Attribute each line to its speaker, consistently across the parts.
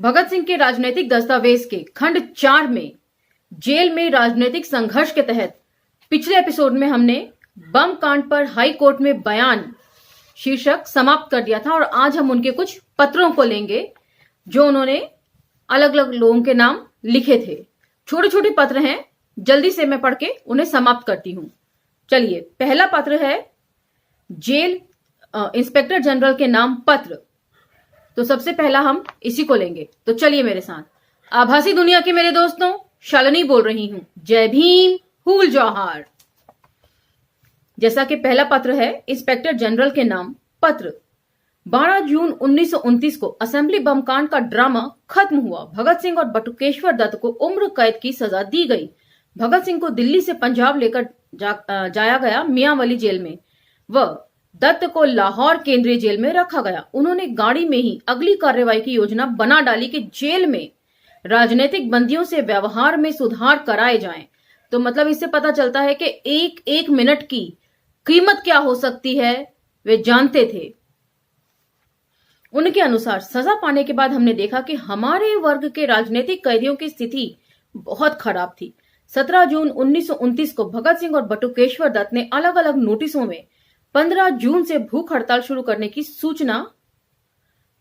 Speaker 1: भगत सिंह के राजनीतिक दस्तावेज के खंड 4 में जेल में राजनीतिक संघर्ष के तहत पिछले एपिसोड में हमने बम कांड पर हाई कोर्ट में बयान शीर्षक समाप्त कर दिया था और आज हम उनके कुछ पत्रों को लेंगे जो उन्होंने अलग अलग लोगों के नाम लिखे थे। छोटे छोटे पत्र हैं, जल्दी से मैं पढ़ के उन्हें समाप्त करती हूं। चलिए, पहला पत्र है जेल इंस्पेक्टर जनरल के नाम पत्र। तो सबसे पहला हम इसी को लेंगे। तो चलिए मेरे साथ। आभासी दुनिया के मेरे दोस्तों, शालिनी बोल रही हूं। जय भीम, हुल जौहार। जैसा कि पहला पत्र है इंस्पेक्टर जनरल के नाम पत्र। 12 जून 1929 को असेंबली बम कांड का ड्रामा खत्म हुआ। भगत सिंह और बटुकेश्वर दत्त को उम्र कैद की सजा दी गई। भगत सिंह को दिल्ली से पंजाब लेकर जाया गया मियांवाली जेल में। वह दत्त को लाहौर केंद्रीय जेल में रखा गया। उन्होंने गाड़ी में ही अगली कार्रवाई की योजना बना डाली कि जेल में राजनीतिक बंदियों से व्यवहार में सुधार कराए जाएं। तो मतलब इससे पता चलता है कि एक एक मिनट की कीमत क्या हो सकती है वे जानते थे। उनके अनुसार सजा पाने के बाद हमने देखा कि हमारे वर्ग के राजनीतिक कैदियों की स्थिति बहुत खराब थी। 17 जून 1929 को भगत सिंह और बटुकेश्वर दत्त ने अलग अलग नोटिसों में 15 जून से भूख हड़ताल शुरू करने की सूचना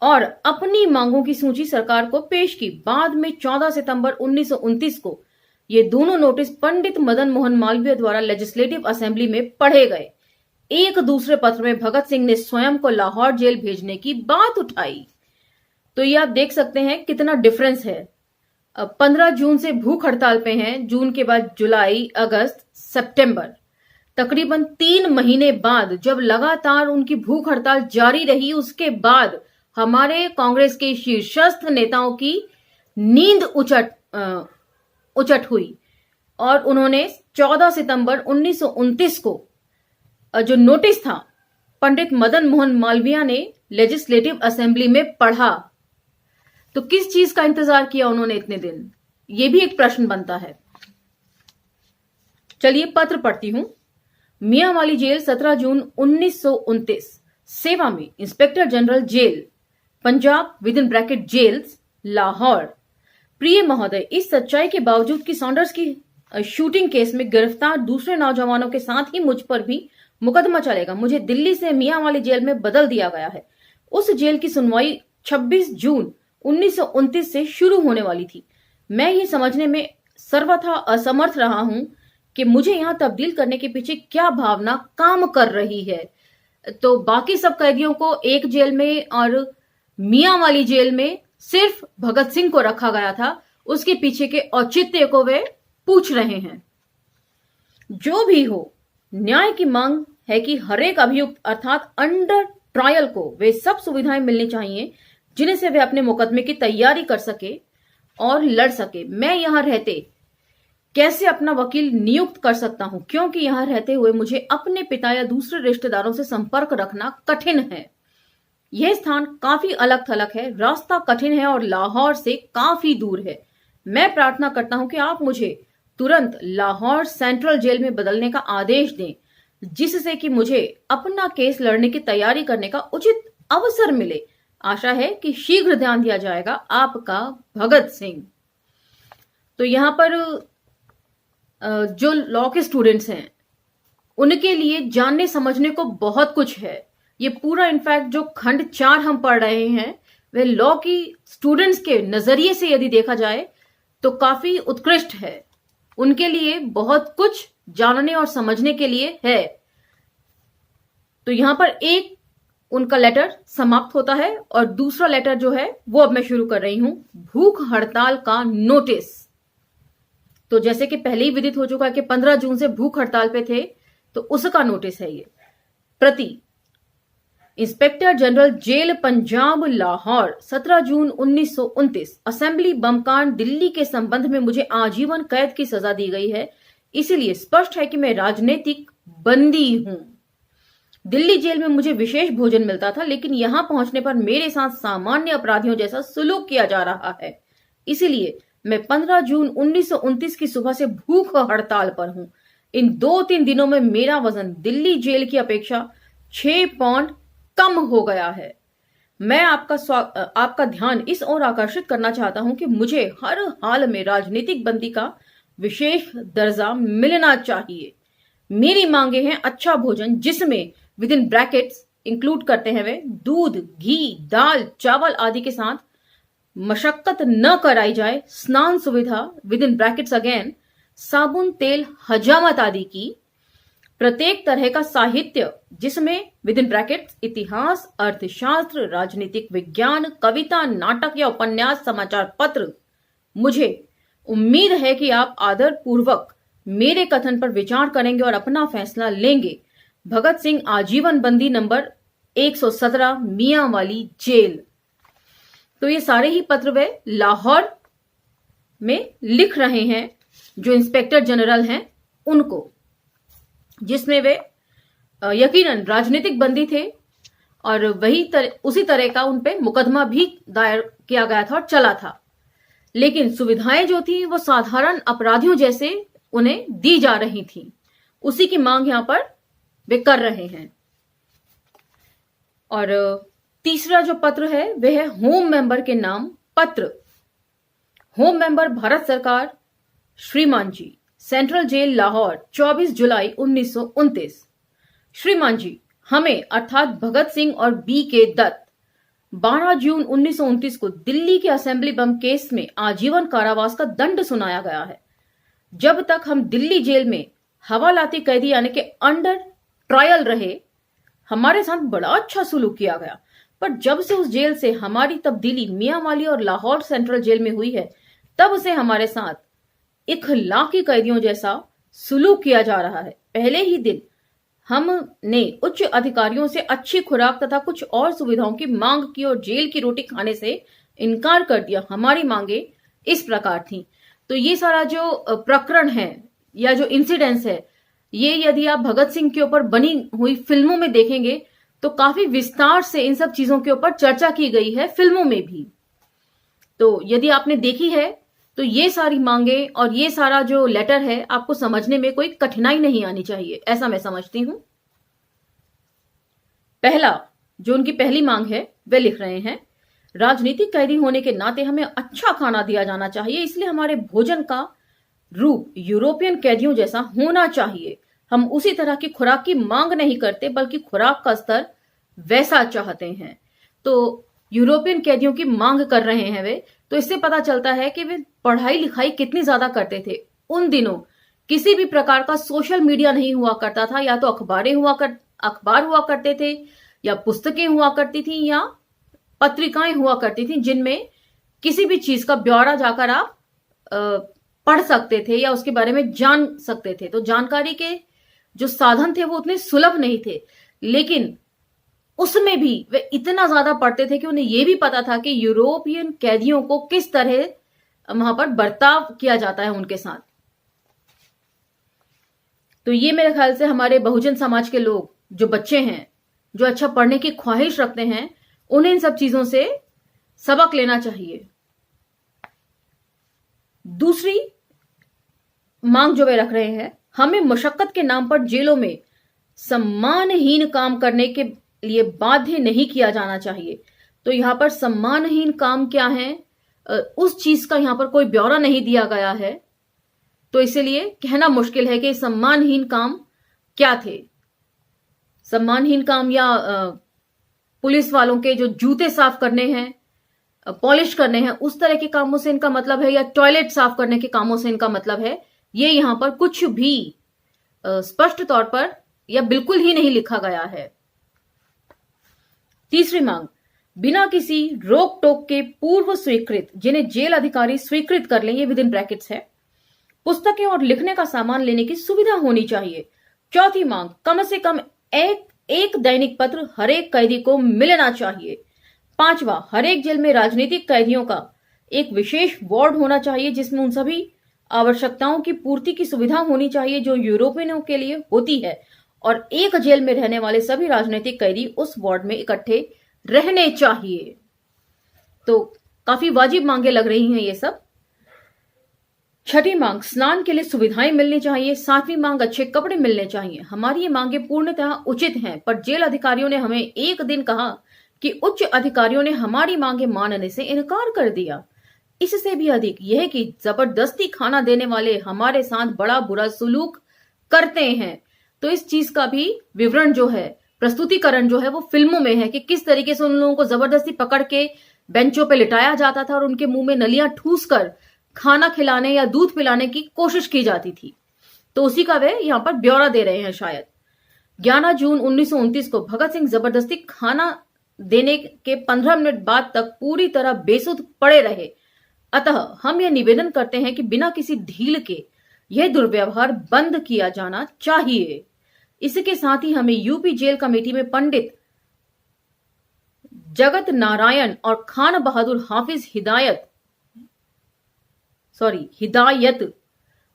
Speaker 1: और अपनी मांगों की सूची सरकार को पेश की। बाद में 14 सितंबर 1929 को ये दोनों नोटिस पंडित मदन मोहन मालवीय द्वारा लेजिस्लेटिव असेंबली में पढ़े गए। एक दूसरे पत्र में भगत सिंह ने स्वयं को लाहौर जेल भेजने की बात उठाई। तो ये आप देख सकते हैं कितना डिफरेंस है। 15 जून से भूख हड़ताल पे हैं, जून के बाद जुलाई, अगस्त, सितंबर, तकरीबन 3 महीने बाद जब लगातार उनकी भूख हड़ताल जारी रही, उसके बाद हमारे कांग्रेस के शीर्षस्थ नेताओं की नींद उचट हुई और उन्होंने 14 सितंबर 1929 को जो नोटिस था पंडित मदन मोहन मालवीय ने लेजिस्लेटिव असेंबली में पढ़ा। तो किस चीज का इंतजार किया उन्होंने इतने दिन, यह भी एक प्रश्न बनता है। चलिए पत्र पढ़ती हूं। मियांवाली जेल 17 जून 1929। सेवा में inspector general jail Punjab (bracket jails) Lahore. प्रिय महोदय, इस सच्चाई के बावजूद कि सॉन्डर्स की शूटिंग केस में गिरफ्तार दूसरे नौजवानों के साथ ही मुझ पर भी मुकदमा चलेगा, मुझे दिल्ली से मियांवाली जेल में बदल दिया गया है। उस जेल की सुनवाई 26 जून 1929 से शुरू होने वाली थी। मैं ये समझने में सर्वथा असमर्थ रहा हूं कि मुझे यहां तब्दील करने के पीछे क्या भावना काम कर रही है। तो बाकी सब कैदियों को एक जेल में और मियांवाली जेल में सिर्फ भगत सिंह को रखा गया था, उसके पीछे के औचित्य को वे पूछ रहे हैं। जो भी हो, न्याय की मांग है कि हरेक अभियुक्त अर्थात अंडर ट्रायल को वे सब सुविधाएं मिलनी चाहिए जिन्हें से वे अपने मुकदमे की तैयारी कर सके और लड़ सके। मैं यहां रहते कैसे अपना वकील नियुक्त कर सकता हूं, क्योंकि यहां रहते हुए मुझे अपने पिता या दूसरे रिश्तेदारों से संपर्क रखना कठिन है। यह स्थान काफी अलग थलग है, रास्ता कठिन है और लाहौर से काफी दूर है। मैं प्रार्थना करता हूं कि आप मुझे तुरंत लाहौर सेंट्रल जेल में बदलने का आदेश दें, जिससे कि मुझे अपना केस लड़ने की तैयारी करने का उचित अवसर मिले। आशा है कि शीघ्र ध्यान दिया जाएगा। आपका भगत सिंह। तो यहां पर जो लॉ के स्टूडेंट्स हैं उनके लिए जानने समझने को बहुत कुछ है। ये पूरा इनफैक्ट जो खंड 4 हम पढ़ रहे हैं वह लॉ की स्टूडेंट्स के नजरिए से यदि देखा जाए तो काफी उत्कृष्ट है। उनके लिए बहुत कुछ जानने और समझने के लिए है। तो यहां पर एक उनका लेटर समाप्त होता है और दूसरा लेटर जो है वो अब मैं शुरू कर रही हूं। भूख हड़ताल का नोटिस। तो जैसे कि पहले ही विदित हो चुका है कि 15 जून से भूख हड़ताल पे थे, तो उसका नोटिस है ये। प्रति inspector general jail Punjab Lahore 17 जून 1929। असेंबली बमकांड दिल्ली के संबंध में मुझे आजीवन कैद की सजा दी गई है, इसलिए स्पष्ट है कि मैं राजनीतिक बंदी हूं। दिल्ली जेल में मुझे विशेष भोजन मिलता था, लेकिन यहां पहुंचने पर मेरे साथ सामान्य अपराधियों जैसा सुलूक किया जा रहा है। इसीलिए मैं 15 जून 1929 की सुबह से भूख हड़ताल पर हूं। इन 2-3 दिनों में मेरा वजन दिल्ली जेल की अपेक्षा 6 पाउंड कम हो गया है। मैं आपका ध्यान इस ओर आकर्षित करना चाहता हूं कि मुझे हर हाल में राजनीतिक बंदी का विशेष दर्जा मिलना चाहिए। मेरी मांगे हैं अच्छा भोजन, जिसमें विद इन ब्रैकेट्स इंक्लूड करते हैं वे दूध, घी, दाल, चावल आदि के साथ मशक्कत न कराई जाए, स्नान सुविधा विद इन ब्रैकेट्स अगेन साबुन, तेल, हजामत आदि की, प्रत्येक तरह का साहित्य जिसमें विद इन ब्रैकेट्स इतिहास, अर्थशास्त्र, राजनीतिक विज्ञान, कविता, नाटक या उपन्यास, समाचार पत्र। मुझे उम्मीद है कि आप आदर पूर्वक मेरे कथन पर विचार करेंगे और अपना फैसला लेंगे। भगत सिंह, आजीवन बंदी, नंबर 117, मियांवाली जेल। तो ये सारे ही पत्र वे लाहौर में लिख रहे हैं, जो इंस्पेक्टर जनरल हैं उनको, जिसमें वे यकीनन राजनीतिक बंदी थे और उसी तरह का उन पे मुकदमा भी दायर किया गया था और चला था। लेकिन सुविधाएं जो थी वो साधारण अपराधियों जैसे उन्हें दी जा रही थी। उसी की मांग यहां पर वे कर रहे हैं। और तीसरा जो पत्र है वह है होम मेंबर के नाम पत्र। होम मेंबर भारत सरकार, श्रीमान जी, सेंट्रल जेल लाहौर, 24 जुलाई 1929। श्रीमान जी, हमें अर्थात भगत सिंह और बी के दत्त 12 जून 1929 को दिल्ली के असेंबली बम केस में आजीवन कारावास का दंड सुनाया गया है। जब तक हम दिल्ली जेल में हवालाती कैदी यानी के अंडर ट्रायल रहे, हमारे साथ बड़ा अच्छा सुलूक किया गया, पर जब से उस जेल से हमारी तब्दीली मियांवाली और लाहौर सेंट्रल जेल में हुई है, तब से हमारे साथ इखलाकी कैदियों जैसा सुलूक किया जा रहा है। पहले ही दिन हमने उच्च अधिकारियों से अच्छी खुराक तथा कुछ और सुविधाओं की मांग की और जेल की रोटी खाने से इनकार कर दिया। हमारी मांगे इस प्रकार थी। तो ये सारा जो प्रकरण है या जो इंसिडेंस है, ये यदि आप भगत सिंह के ऊपर बनी हुई फिल्मों में देखेंगे तो काफी विस्तार से इन सब चीजों के ऊपर चर्चा की गई है, फिल्मों में भी। तो यदि आपने देखी है तो ये सारी मांगे और ये सारा जो लेटर है आपको समझने में कोई कठिनाई नहीं आनी चाहिए, ऐसा मैं समझती हूं। पहला जो उनकी पहली मांग है वे लिख रहे हैं, राजनीतिक कैदी होने के नाते हमें अच्छा खाना दिया जाना चाहिए, इसलिए हमारे भोजन का रूप यूरोपियन कैदियों जैसा होना चाहिए। हम उसी तरह की खुराक की मांग नहीं करते, बल्कि खुराक का स्तर वैसा चाहते हैं। तो यूरोपियन कैदियों की मांग कर रहे हैं वे। तो इससे पता चलता है कि वे पढ़ाई लिखाई कितनी ज्यादा करते थे। उन दिनों किसी भी प्रकार का सोशल मीडिया नहीं हुआ करता था, या तो अखबार हुआ करते थे, या पुस्तकें हुआ करती थी, या पत्रिकाएं हुआ करती थी, जिनमें किसी भी चीज का ब्यौरा जाकर आप पढ़ सकते थे या उसके बारे में जान सकते थे। तो जानकारी के जो साधन थे वो उतने सुलभ नहीं थे, लेकिन उसमें भी वे इतना ज्यादा पढ़ते थे कि उन्हें यह भी पता था कि यूरोपियन कैदियों को किस तरह वहां पर बर्ताव किया जाता है उनके साथ। तो ये मेरे ख्याल से हमारे बहुजन समाज के लोग, जो बच्चे हैं, जो अच्छा पढ़ने की ख्वाहिश रखते हैं, उन्हें इन सब चीजों से सबक लेना चाहिए। दूसरी मांग जो वे रख रहे हैं, हमें मशक्कत के नाम पर जेलों में सम्मानहीन काम करने के लिए बाध्य नहीं किया जाना चाहिए। तो यहां पर सम्मानहीन काम क्या है, उस चीज का यहां पर कोई ब्यौरा नहीं दिया गया है, तो इसलिए कहना मुश्किल है कि सम्मानहीन काम क्या थे। सम्मानहीन काम या पुलिस वालों के जो जूते साफ करने हैं, पॉलिश करने हैं, उस तरह के कामों से इनका मतलब है, या टॉयलेट साफ करने के कामों से इनका मतलब है, ये यहां पर कुछ भी स्पष्ट तौर पर या बिल्कुल ही नहीं लिखा गया है। तीसरी मांग, बिना किसी रोक टोक के पूर्व स्वीकृत, जिन्हें जेल अधिकारी स्वीकृत कर लें, ये विद इन ब्रैकेट्स है, पुस्तकें और लिखने का सामान लेने की सुविधा होनी चाहिए। चौथी मांग, कम से कम एक दैनिक पत्र हर एक कैदी को मिलना चाहिए। पांचवा, हर एक जेल में राजनीतिक कैदियों का एक विशेष वार्ड होना चाहिए, जिसमें उन सभी आवश्यकताओं की पूर्ति की सुविधा होनी चाहिए जो यूरोपियनों के लिए होती है, और एक जेल में रहने वाले सभी राजनीतिक कैदी उस वार्ड में इकट्ठे रहने चाहिए। तो काफी वाजिब मांगे लग रही हैं ये सब। छठी मांग, स्नान के लिए सुविधाएं मिलनी चाहिए। सातवीं मांग, अच्छे कपड़े मिलने चाहिए। हमारी ये मांगे पूर्णतः उचित हैं, पर जेल अधिकारियों ने हमें एक दिन कहा कि उच्च अधिकारियों ने हमारी मांगे मानने से इनकार कर दिया। इससे भी अधिक यह कि जबरदस्ती खाना देने वाले हमारे साथ बड़ा बुरा सलूक करते हैं। तो इस चीज का भी विवरण जो है, प्रस्तुतिकरण जो है वो फिल्मों में है कि किस तरीके से उन लोगों को जबरदस्ती पकड़ के बेंचों पे लिटाया जाता था और उनके मुंह में नलियां ठूस कर खाना खिलाने या दूध पिलाने की कोशिश की जाती थी। तो उसी का वे यहां पर ब्यौरा दे रहे हैं शायद। 11 जून 1929 को भगत सिंह जबरदस्ती खाना देने के 15 मिनट बाद तक पूरी तरह बेसुध पड़े रहे। अतः हम यह निवेदन करते हैं कि बिना किसी ढील के यह दुर्व्यवहार बंद किया जाना चाहिए। इसके साथ ही हमें यूपी जेल कमेटी में पंडित जगत नारायण और खान बहादुर हाफिज हिदायत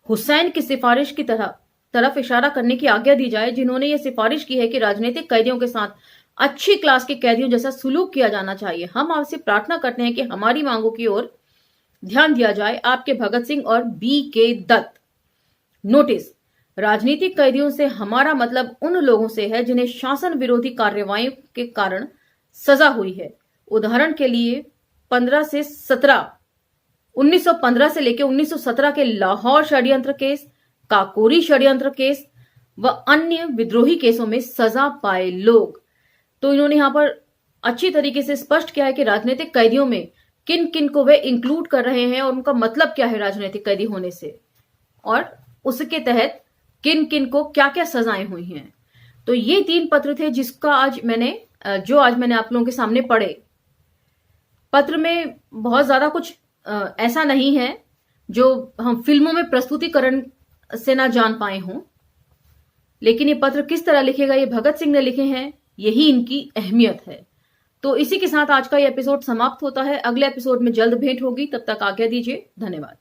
Speaker 1: हुसैन की सिफारिश की तरफ इशारा करने की आज्ञा दी जाए, जिन्होंने यह सिफारिश की है कि राजनीतिक कैदियों के साथ अच्छी क्लास के कैदियों जैसा सुलूक किया जाना चाहिए। हम आपसे प्रार्थना करते हैं कि हमारी मांगों की ओर ध्यान दिया जाए। आपके भगत सिंह और B.K. दत्त। नोटिस, राजनीतिक कैदियों से हमारा मतलब उन लोगों से है जिन्हें शासन विरोधी कार्रवाई के कारण सजा हुई है। उदाहरण के लिए 1915 से लेकर 1917 के लाहौर षड्यंत्र केस, काकोरी षड्यंत्र केस व अन्य विद्रोही केसों में सजा पाए लोग। तो इन्होंने यहां पर अच्छी तरीके से स्पष्ट किया है कि राजनीतिक कैदियों में किन किन को वे इंक्लूड कर रहे हैं और उनका मतलब क्या है राजनीतिक कैदी होने से, और उसके तहत किन किन को क्या क्या सजाएं हुई हैं। तो ये 3 पत्र थे जिसका आज मैंने आप लोगों के सामने पढ़े। पत्र में बहुत ज्यादा कुछ ऐसा नहीं है जो हम फिल्मों में प्रस्तुतिकरण से ना जान पाए हों, लेकिन ये पत्र किस तरह लिखे गए, ये भगत सिंह ने लिखे हैं, यही इनकी अहमियत है। तो इसी के साथ आज का ये एपिसोड समाप्त होता है। अगले एपिसोड में जल्द भेंट होगी, तब तक आज्ञा दीजिए। धन्यवाद।